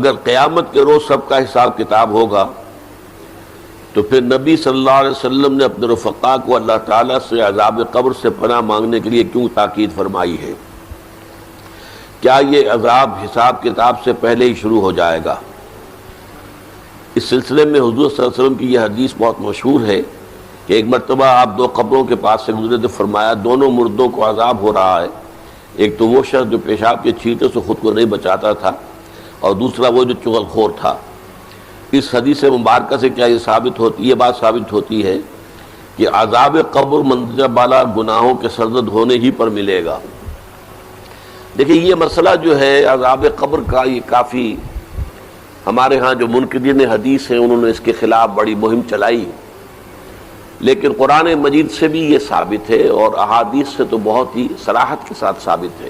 اگر قیامت کے روز سب کا حساب کتاب ہوگا تو پھر نبی صلی اللہ علیہ وسلم نے اپنے رفقا کو اللہ تعالیٰ سے عذاب قبر سے پناہ مانگنے کے لیے کیوں تاکید فرمائی ہے؟ کیا یہ عذاب حساب کتاب سے پہلے ہی شروع ہو جائے گا؟ اس سلسلے میں حضور صلی اللہ علیہ وسلم کی یہ حدیث بہت مشہور ہے کہ ایک مرتبہ آپ دو قبروں کے پاس سے گزرے تو فرمایا دونوں مردوں کو عذاب ہو رہا ہے، ایک تو وہ شخص جو پیشاب کے چھینٹے سے خود کو نہیں بچاتا تھا اور دوسرا وہ جو چغل خور تھا۔ اس حدیث مبارکہ سے کیا یہ بات ثابت ہوتی ہے کہ عذاب قبر مندرجہ بالا گناہوں کے سرزد ہونے ہی پر ملے گا۔ دیکھیں یہ مسئلہ جو ہے عذاب قبر کا، یہ کافی ہمارے ہاں جو منکرین حدیث ہیں انہوں نے اس کے خلاف بڑی مہم چلائی، لیکن قرآن مجید سے بھی یہ ثابت ہے اور احادیث سے تو بہت ہی صراحت کے ساتھ ثابت ہے۔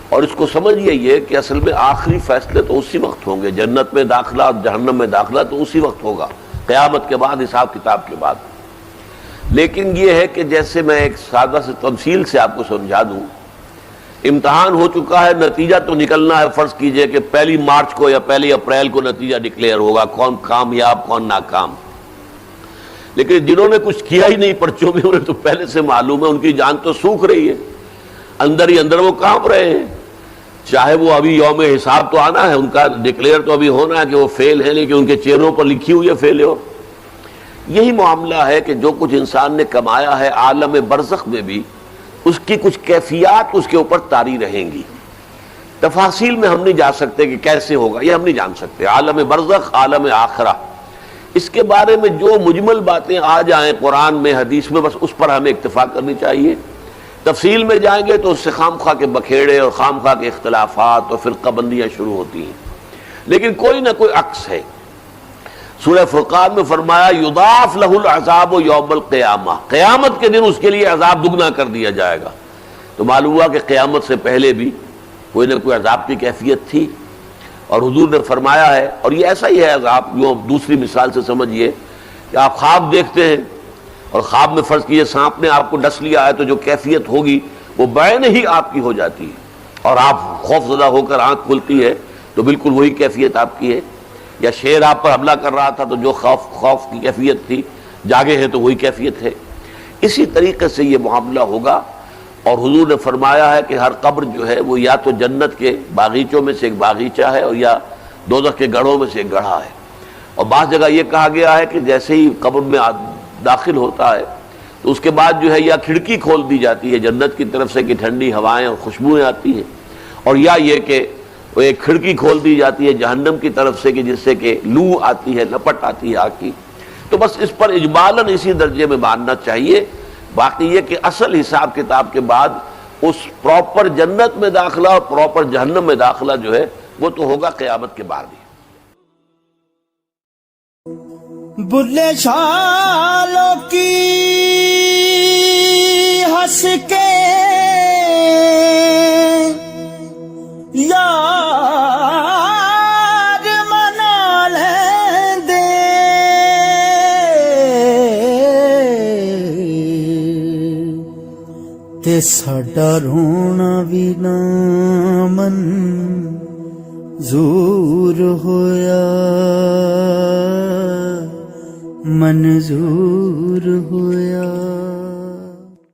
اور اس کو سمجھیے یہ کہ اصل میں آخری فیصلے تو اسی وقت ہوں گے، جنت میں داخلہ اور جہنم میں داخلہ تو اسی وقت ہوگا، قیامت کے بعد، حساب کتاب کے بعد۔ لیکن یہ ہے کہ جیسے میں ایک سادہ سے تفصیل سے آپ کو سمجھا دوں، امتحان ہو چکا ہے، نتیجہ تو نکلنا ہے، فرض کیجئے کہ 1 مارچ کو یا 1 اپریل کو نتیجہ ڈکلیئر ہوگا، کون کامیاب کون ناکام۔ لیکن جنہوں نے کچھ کیا ہی نہیں پرچوں میں، انہیں تو پہلے سے معلوم ہے، ان کی جان تو سوکھ رہی ہے، اندر ہی اندر وہ کانپ رہے ہیں، چاہے وہ ابھی یوم حساب تو آنا ہے، ان کا ڈکلیئر تو ابھی ہونا ہے کہ وہ فیل ہیں، لیکن ان کے چہروں پر لکھی ہوئی ہے فیلیور۔ یہی معاملہ ہے کہ جو کچھ انسان نے کمایا ہے عالم برزخ میں بھی اس کی کچھ کیفیات اس کے اوپر طاری رہیں گی۔ تفاصیل میں ہم نہیں جا سکتے کہ کیسے ہوگا، یہ ہم نہیں جان سکتے، عالم برزخ، عالم آخرہ، اس کے بارے میں جو مجمل باتیں آ جائیں قرآن میں حدیث میں، بس اس پر ہمیں اکتفا کرنی چاہیے۔ تفصیل میں جائیں گے تو اس سے خام خواہ کے بکھیڑے اور خام خواہ کے اختلافات اور فرقہ بندیاں شروع ہوتی ہیں، لیکن کوئی نہ کوئی عکس ہے۔ سورہ فرقان میں فرمایا یضاعف لہ العذاب یوم القیامہ، قیامت کے دن اس کے لیے عذاب دگنا کر دیا جائے گا۔ تو معلوم ہوا کہ قیامت سے پہلے بھی کوئی نہ کوئی عذاب کی کیفیت تھی، اور حضور نے فرمایا ہے، اور یہ ایسا ہی ہے عذاب، جو دوسری مثال سے سمجھیے کہ آپ خواب دیکھتے ہیں اور خواب میں فرض کیجئے سانپ نے آپ کو ڈس لیا ہے، تو جو کیفیت ہوگی وہ بعین ہی آپ کی ہو جاتی ہے، اور آپ خوف زدہ ہو کر آنکھ کھلتی ہے تو بالکل وہی کیفیت آپ کی ہے۔ یا شیر آپ پر حملہ کر رہا تھا تو جو خوف کی کیفیت تھی، جاگے ہیں تو وہی کیفیت ہے۔ اسی طریقے سے یہ معاملہ ہوگا، اور حضور نے فرمایا ہے کہ ہر قبر جو ہے وہ یا تو جنت کے باغیچوں میں سے ایک باغیچہ ہے اور یا دوزخ کے گڑھوں میں سے ایک گڑھا ہے۔ اور بعض جگہ یہ کہا گیا ہے کہ جیسے ہی قبر میں داخل ہوتا ہے تو اس کے بعد جو ہے یا کھڑکی کھول دی جاتی ہے جنت کی طرف سے کہ ٹھنڈی ہوائیں اور خوشبوئیں آتی ہیں، اور یا یہ کہ وہ ایک کھڑکی کھول دی جاتی ہے جہنم کی طرف سے کہ جس سے کہ لو آتی ہے، لپٹ آتی ہے آگ کی۔ تو بس اس پر اجمالاً اسی درجے میں ماننا چاہیے۔ باقی یہ کہ اصل حساب کتاب کے بعد اس پراپر جنت میں داخلہ اور پراپر جہنم میں داخلہ جو ہے وہ تو ہوگا قیامت کے بعد ہی۔ بلے شالوں کی ہنس کے یار منا لیں دے، تے ساڈا رونا بھی نہ منظور ہویا، منظور ہویا۔